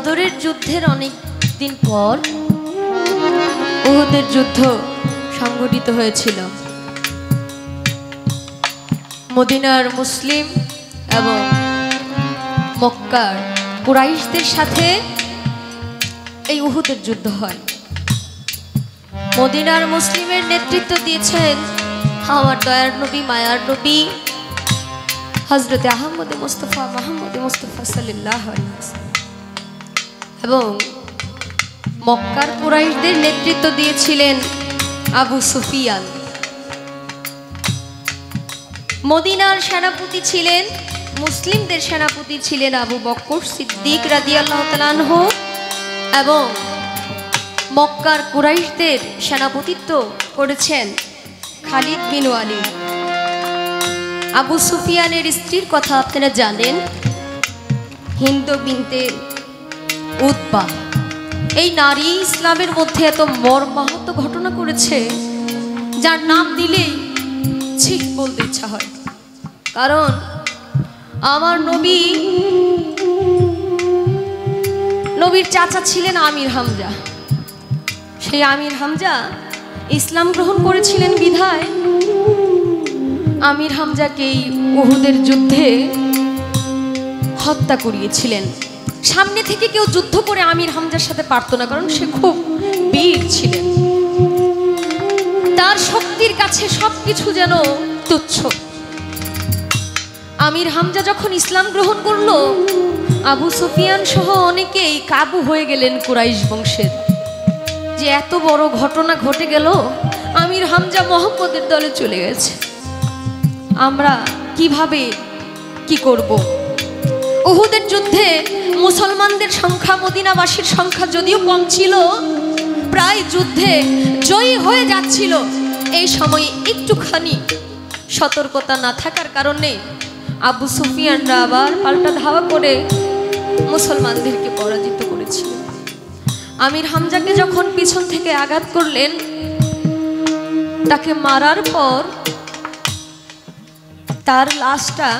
বদরের যুদ্ধের অনেক দিন পর উহুদের যুদ্ধ সংঘটিত হয়েছিল। মদিনার মুসলিম এবং মক্কার কুরাইশদের সাথে এই উহুদের যুদ্ধ হয়। মদিনার মুসলিমের নেতৃত্ব দিয়েছেন আমার দয়ার নবী মায়ার নবী হযরতে আহমদ মুস্তাফা মুহাম্মদ মুস্তাফা সাল্লাল্লাহু আলাইহি ওয়াসাল্লাম, এবং মক্কার কুরাইশদের নেতৃত্ব দিয়েছিলেন আবু সুফিয়ান। মদিনার সেনাপতি ছিলেন, মুসলিমদের সেনাপতি ছিলেন আবু বকর সিদ্দিক রাদিয়াল্লাহু তাআলা আনহু, এবং মক্কার কুরাইশদের সেনাপতিত্ব করেছেন খালিদ বিন ওয়ালিদ। আবু সুফিয়ানের স্ত্রীর কথা আপনারা জানেন, হিন্দ বিনতে উতবা। এই নারী ইসলামের মধ্যে এত মর্মাহত ঘটনা করেছে যার নাম দিলেই ছিট বলতে ইচ্ছা হয়। কারণ আমার নবীর চাচা ছিলেন আমির হামজা। সেই আমির হামজা ইসলাম গ্রহণ করেছিলেন বিধায় আমির হামজাকে এই উহুদের যুদ্ধে হত্যা করিয়েছিলেন। সামনে থেকে কেউ যুদ্ধ করে আমির হামজার সাথে পারত না, কারণ সে খুব বীর ছিলেন। তার শক্তির কাছে সবকিছু যেন তুচ্ছ। আমির হামজা যখন ইসলাম গ্রহণ করলো, আবু সুফিয়ান সহ অনেকেই কাবু হয়ে গেলেন কুরাইশ বংশের, যে এত বড় ঘটনা ঘটে গেল, আমির হামজা মোহাম্মদের দলে চলে গেছে, আমরা কিভাবে কি করব। উহুদের যুদ্ধে মুসলমানদের সংখ্যা, মদিনাবাসীর সংখ্যা যদিও কম ছিল, প্রায় যুদ্ধে জয়ী হয়ে যাচ্ছিল। এই সময় একটুখানি সতর্কতা না থাকার কারণে আবু সুফিয়ানরা আবার পাল্টা ধাওয়া করে মুসলমানদেরকে পরাজিত করেছিল। আমির হামজাকে যখন পিছন থেকে আঘাত করলেন, তাকে মারার পর তার লাশটা,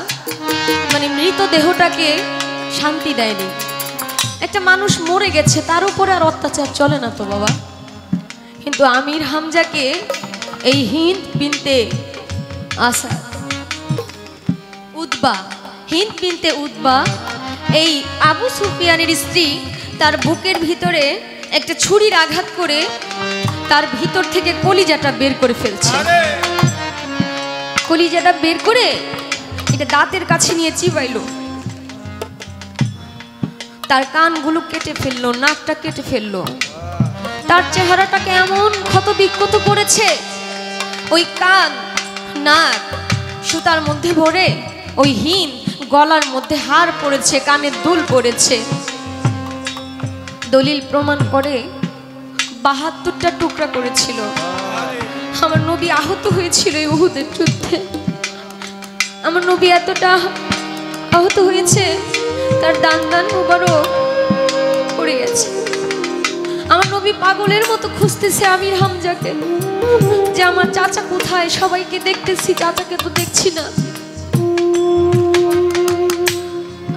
মানে মৃতদেহটাকে শান্তি দেয়নি। একটা মানুষ মরে গেছে, তার উপরে আর অত্যাচার চলে না তো বাবা। কিন্তু আমির হামজাকে এই হিন্দ বিনতে আসাদ উতবা, হিন্দ বিনতে উতবা, এই আবু সুফিয়ানের স্ত্রী, তার বুকের ভিতরে একটা ছুরির আঘাত করে তার ভিতর থেকে কলিজাটা বের করে ফেলছে। কলিজাটা বের করে এটা দাঁতের কাছে নিয়ে চিবাইলো, তার কানগুলো কেটে ফেললো, নাকটা কেটে ফেললো, তার চেহারাটাকে এমন ক্ষত বিক্ষত করেছে, ওই কান নাক সুতার মধ্যে ভরে, ওই হিন গলার মধ্যে হার পড়েছে, কানের দুল পড়েছে। দলিল প্রমাণ করে ৭২টা টুকরা করেছিল। আমার নবী আহত হয়েছিল এই উহুদের যুদ্ধে। আমার নবী এতটা আহত হয়েছে, তার দান মুবারক পড়ে গেছে। আমার নবী পাগলের মতো খুঁজতেছে আমির হামজাকে, যে আমার চাচা কোথায়, সবাইকে দেখতেছি, চাচাকে তো দেখছি না।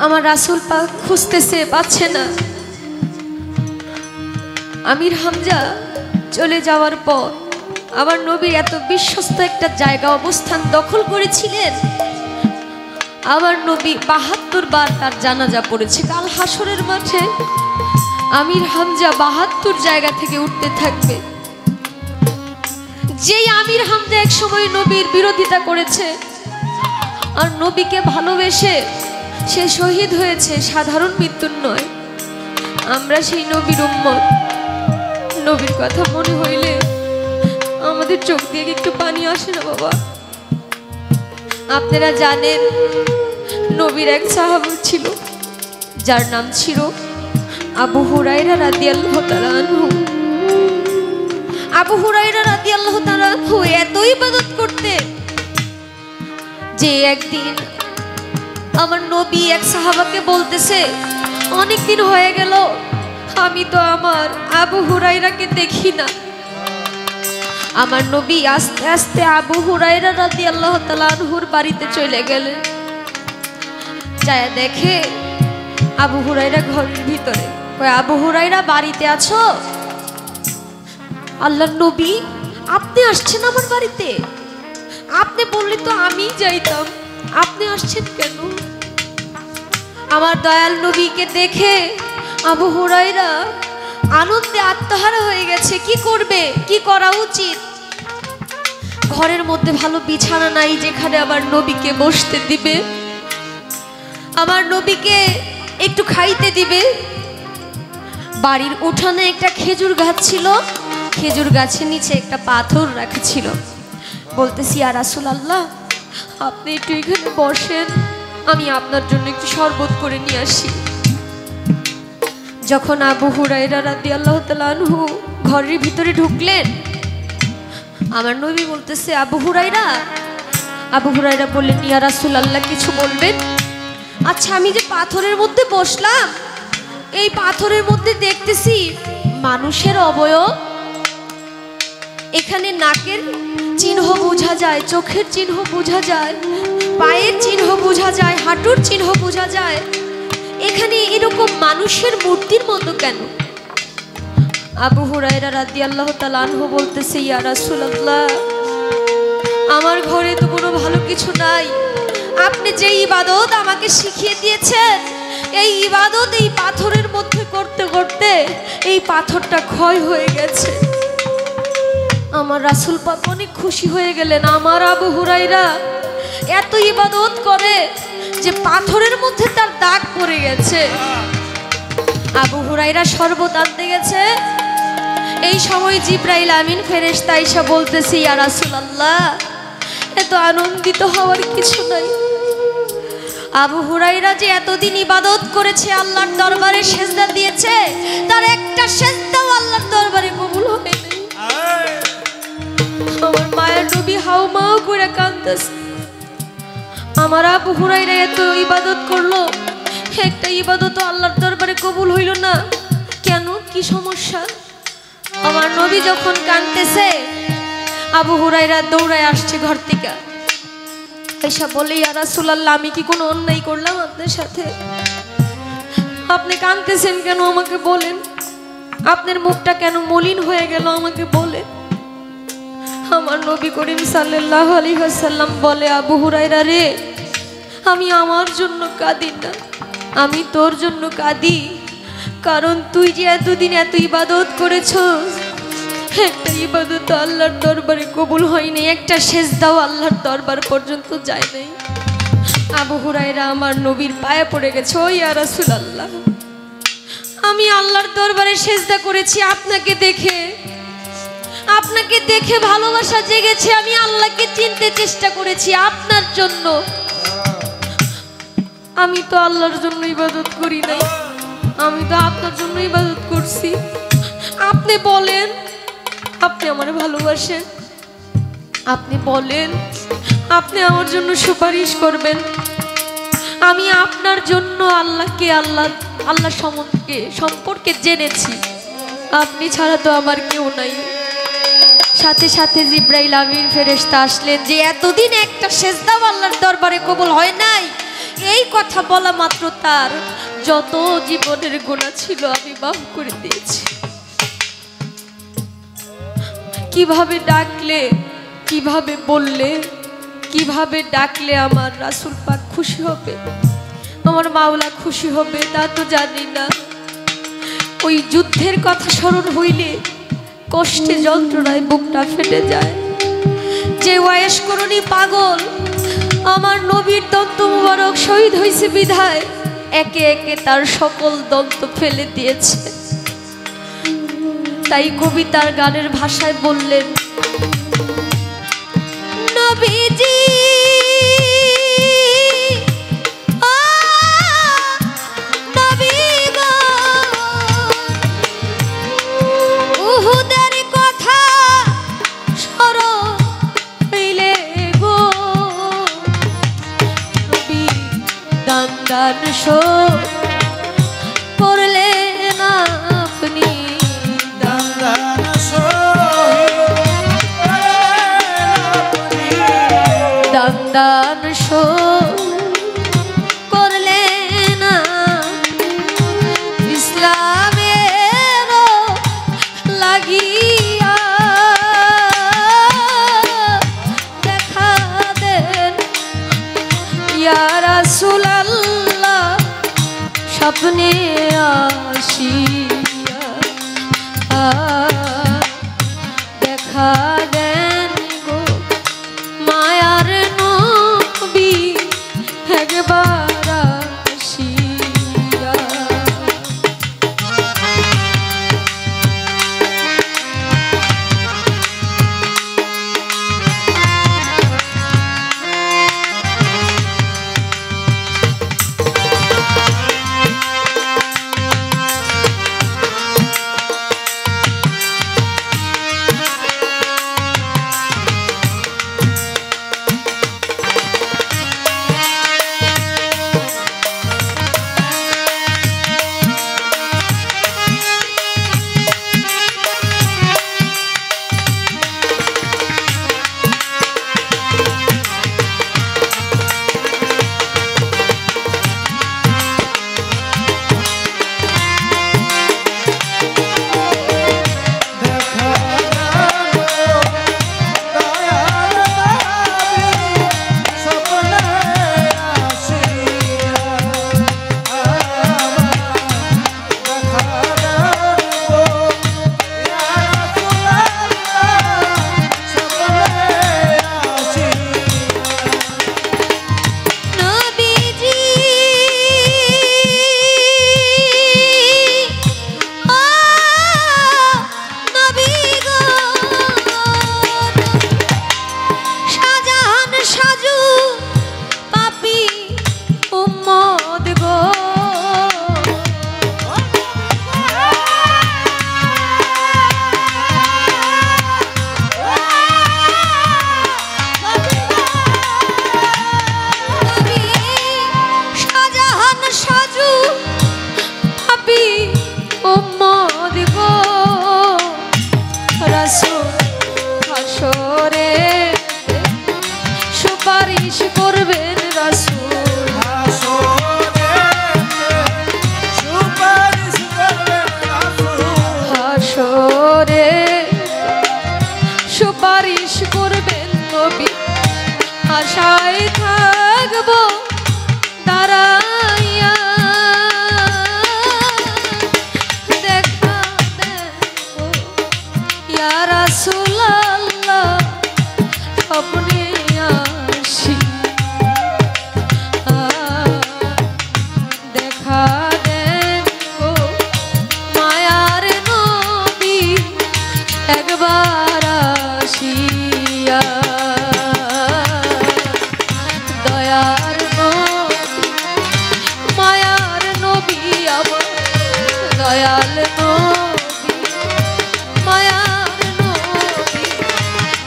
আমার রাসূল পাক খুঁজতেছে, পাচ্ছে না। আমির হামজা চলে যাওয়ার পর আমার নবী এত বিশ্বস্ত একটা জায়গা অবস্থান দখল করেছিলেন, আমার নবী ৭২ বার তার জানাজা পড়েছে। কাল হাসরের মাঠে আমির হামজা ৭২ জায়গা থেকে উঠতে থাকবে। যেই আমির হামজা এক সময় নবীর বিরোধিতা করেছে আর নবীকে ভালোবেসে সে শহীদ হয়েছে, সাধারণ মৃত্যুর নয়। আমরা সেই নবীর উম্মত, নবীর কথা মনে হইলে আমাদের চোখ দিয়ে একটু পানি আসে না বাবা। আপনারা জানেন, নবীর এক সাহাবী ছিল যার নাম ছিল আবু হুরায়রা রাদিয়াল্লাহু তাআলা আনহু। আবু হুরায়রা রাদিয়াল্লাহু তাআলা আনহু এত ইবাদত করতেন যে একদিন আমার নবী এক সাহাবাকে বলতেছে, অনেকদিন হয়ে গেল আমি তো আমার আবু হুরায়রাকে দেখি না। আমার নবী আস্তে আস্তে আবু হুরায়রা রাদিয়াল্লাহু তাআলা আনহুর বাড়িতে চলে গেলেন। যায় দেখে আবু হুরায়রা ঘরের ভিতরে কয় আবু হুরায়রা বাড়িতে আছো? আল্লাহর নবী আপনি আসছেন আমার বাড়িতে? আপনি বললে তো আমি যাইতাম, আপনি আসছেন কেন? আমার দয়াল নবীকে দেখে আবু হুরায়রা আনন্দে আত্মহারা হয়ে গেছে। কি করবে, কি করা উচিত? ঘরের মধ্যে ভালো বিছানা নাই যেখানে আমার নবীকে বসতে দিবে, আমার নবীকে একটু খাইতে দিবে। বাড়ির উঠানে একটা খেজুর গাছ ছিল, খেজুর গাছের নিচে একটা পাথর রাখা ছিল। বলতেছি ইয়া রাসূলুল্লাহ, আপনি একটু এখানে বসেন, আমি আপনার জন্য একটু শরবত করে নিয়ে আসি। যখন আবু হুরায়রা রাদিয়াল্লাহু তাআলা আনহু ঘরের ভিতরে ঢুকলেন, আমার নবী বলতেছে আবু হুরায়রা। আবু হুরায়রা বললেন ইয়া রাসূলুল্লাহ, কিছু বলবেন? আচ্ছা, আমি যে পাথরের মধ্যে বসলাম, এই পাথরের মধ্যে দেখতেছি মানুষের অবয়ব। এখানে নাকের চিহ্ন বোঝা যায়, চোখের চিহ্ন বোঝা যায়, পায়ের চিহ্ন বোঝা যায়, হাঁটুর চিহ্ন বোঝা যায়। এখানে এরকম মানুষের মূর্তির মতো কেন? আবু হুরায়রা রাদিয়াল্লাহু তাআলা আনহু বলতেছে ইয়া রাসূলুল্লাহ, আমার ঘরে তো কোনো ভালো কিছু নাই। আপনি যে ইবাদত আমাকে শিখিয়ে দিয়েছেন, এই ইবাদত এই পাথরের মধ্যে করতে করতে এই পাথরটা ক্ষয় হয়ে গেছে। আমার রাসূল পাক অনেক খুশি হয়ে গেলেন। আমার আবু হুরায়রা এত ইবাদত করে যে পাথরের মধ্যে তার দাগ পড়ে গেছে। আবু হুরায়রা শরবত আনতে গেছে, এই সময় জিবরাইল আমিন ফেরেশতা এসে বলতেছে ইয়া রাসূলুল্লাহ, এত আনন্দিত হওয়ার কিছু নাই। আবু হুরায়রা যে এতদিন ইবাদত করেছে, আল্লাহর দরবারে সেজদা দিয়েছে, তার একটা সেজদাও আল্লাহর দরবারে কবুল হয় নাই। আমার মায়ের নবী হাউমাউ করে কাঁদতেছে। আমার আবু হুরায়রা এত ইবাদত করলো, একটা ইবাদতও আল্লাহর দরবারে কবুল হইল না কেন? কি সমস্যা? আমার নবী যখন কাঁদতেছে, আবু হুরায়রা দৌড়ায় আসছে ঘর থেকে। এসা বলে ইয়া রাসূলুল্লাহ, আমি কি কোনো অন্যায় করলাম আপনার সাথে? আপনি কাঁদতেছেন কেন আমাকে বলেন? আপনার মুখটা কেন মলিন হয়ে গেল আমাকে বলেন। আমার নবী করিম সাল্লাল্লাহু আলাইহি ওয়াসাল্লাম বলে আবু হুরায়রা রে, আমি আমার জন্য কাঁদি না, আমি তোর জন্য কাঁদি। কারণ তুই যে এতদিন এত ইবাদত করেছস, একটা ইবাদত আল্লাহর দরবারে কবুল হয়নি, একটা সেজদাও আল্লাহর দরবার পর্যন্ত যায় নাই। আবু হুরায়রা আমার নবীর পায়ে পড়ে গেছে, ও ইয়া রাসূলুল্লাহ, আমি আল্লাহর দরবারে সেজদা করেছি আপনাকে দেখে, আপনাকে দেখে ভালোবাসা জেগেছে, আমি আল্লাহকে চিনতে চেষ্টা করেছি আপনার জন্য। আমি তো আল্লাহর জন্য ইবাদত করি নাই, আমি তো আপনার জন্য ইবাদত করছি। আপনি বলেন, আপনি আমার ভালোবাসেন, আপনি বলেন, আপনি আমার জন্য সুপারিশ করবেন। আমি আপনার জন্য আল্লাহকে, আল্লাহ সম্পর্কে জেনেছি, আপনি ছাড়া তো আমার কেউ নাই। সাথে সাথে জিবরাইল আমিন ফেরেশতা আসলেন যে এতদিন একটা সেজদাও আল্লাহর দরবারে কবুল হয় নাই, এই কথা বলা মাত্র তার যত জীবনের গুনাহ ছিল আমি মাফ করে দিয়েছি। কিভাবে ডাকলে, কিভাবে বললে, কিভাবে ডাকলে আমার রাসূল পাক খুশি হবে, আমার মাওলা খুশি হবে তা তো জানি না। ওই যুদ্ধের কথা স্মরণ হইলে কষ্টে যন্ত্রণায় বুকটা ফেটে যায়। যে ওয়াইশকরণী পাগল আমার নবীর দন্ত মুবারক শহীদ হয়েছে বিধায় একে একে তার সকল দন্ত ফেলে দিয়েছে। তাই কবিতার গানের ভাষায় বললেন, নবীজি দান শো করলেন আপনি, দান শো দান শো করলেন ইসলাম উম্মত গো রাসূল হাসরে সুপারিশ করবেন রাসূল হাসরে সুপারিশ করবেন নবী আশায় থাকবো দাঁড়াইয়া দেখা দেখো ইয়া রাসূলুল্লাহ স্বপ্নে আসি দেখা দেখো মায়ার নবী একবার আসিয়া দয়ার নবী মায়ার নবী আমার দয়াল নবী মায়ার নবী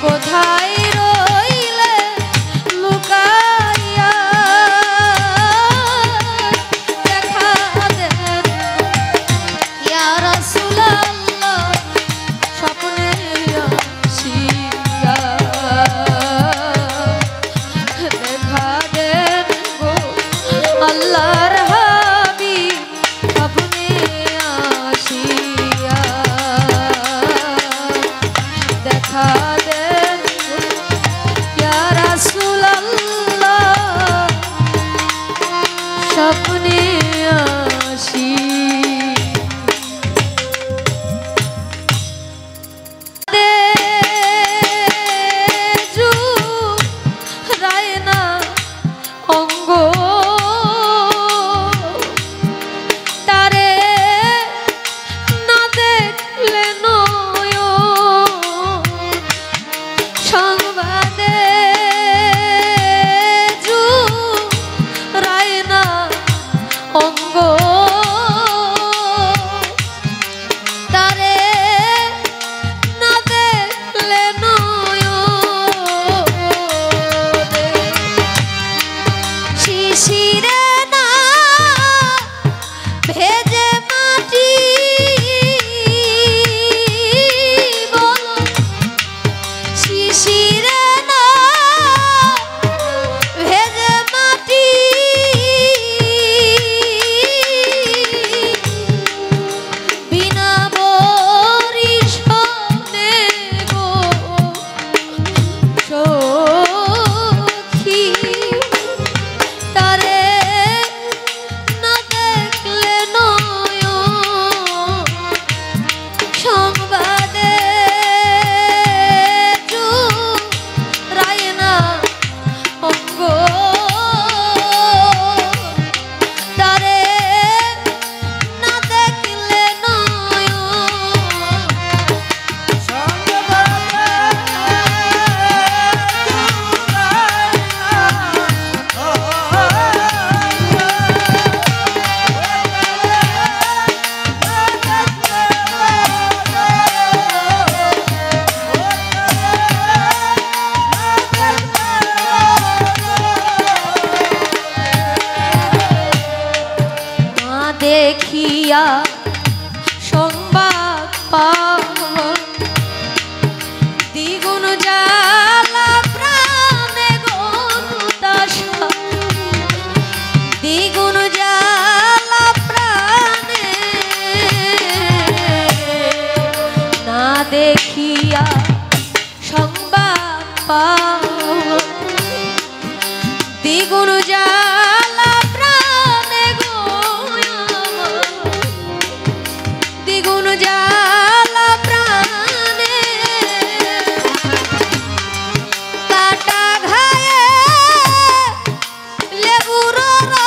কোথায় রইলে লুকাইয়া দেখা দেন ইয়া রাসূলুল্লাহ স্বপ্নে আসিয়া দেখা দেন গো আল্লাহর হাবিব স্বপ্নে আসিয়া দেখা দেন গো ইয়া রাসূলুল্লাহ স্বপ্নে আসি দেজু রায়না অঙ্গ তারে না দেখলে নয়ন সংবাদে জু রায়না অঙ্গ তারে না দেখলে নয়নে শিশিরে না ভেজে মাটি বলো শিশিরে না ভেজে মাটি বিনা বরিশনে গো সখী তারে না দেখলে নয়ন সংবাদে জু রায়না অঙ্গ তারে না দেখলে না দেখিয়া সংবাদ পাওয়া দ্বিগুণ জ্বালা প্রাণে গনুদাসা দ্বিগুণ জ্বালা প্রাণে না দেখিয়া সংবাদ পাওয়া দ্বিগুণ জ্বালা প্রাণে গো আমার দ্বিগুণ জ্বালা প্রাণে কাটা ঘায়ে লেবুর রস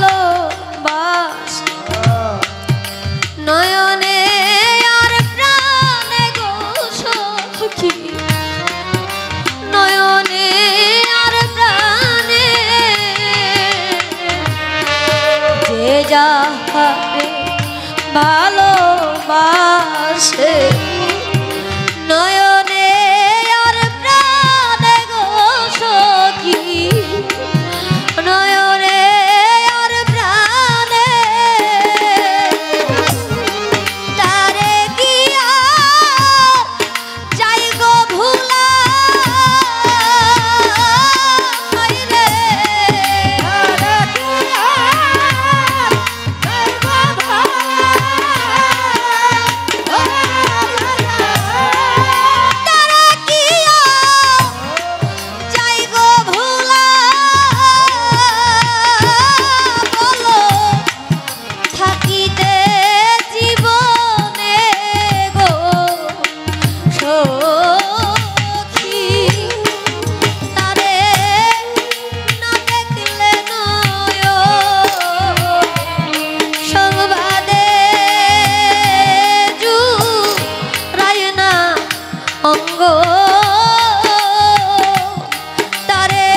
ভালোবাস নয়নে আর প্রাণে গো সখী নয়নে আর প্রাণে যে যাহারে ভালোবাসে নয়নে আর প্রাণে গো সখী নয়নে আর প্রাণে তারে গিয়া যাই গো ভুলা রে তারে গিয়া যাই গো তারে গিয়া যাই গো ভুলা বলো থাকিতে জীবনে গো সখী তারে না দেখলে নয়ন সংবাদে জুড়ায় না অঙ্গ তারে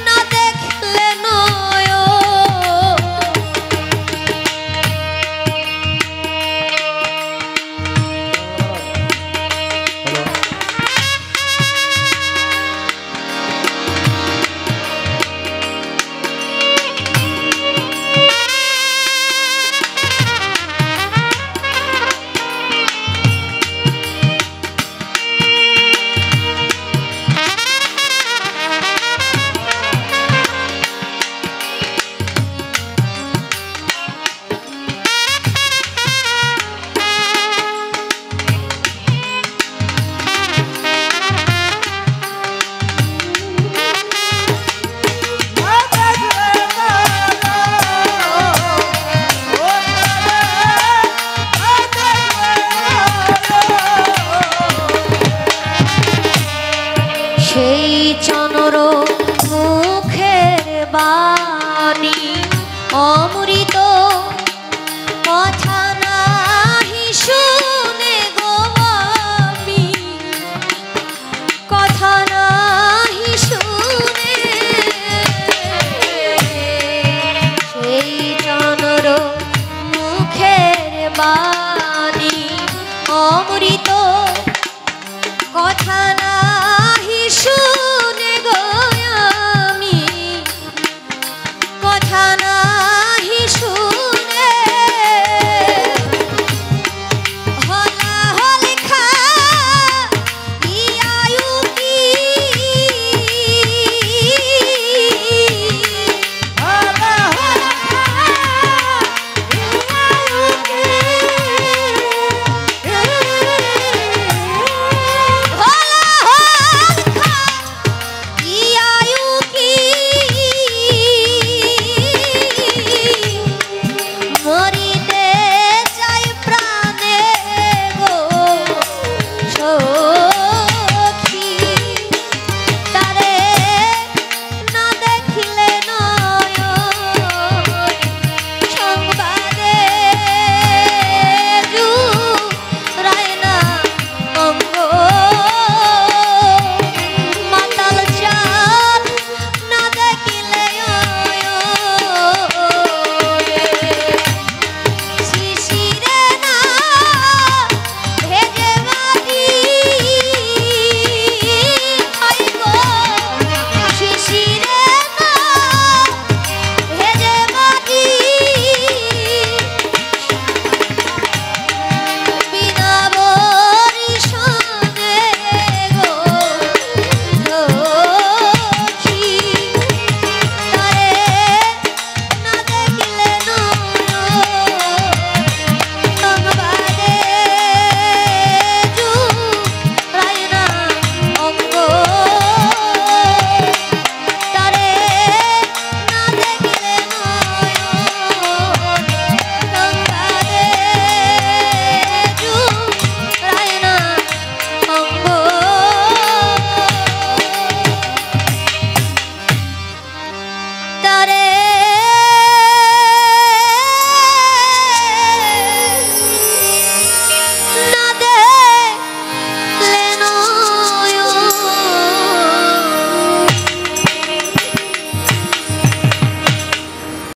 না দেখলে নয়ন সেই চনর মুখের বাণী অমৃত কথা নাহি শুনে গো আমি কথা নাহি শুনে সেই চনর মুখের বাণী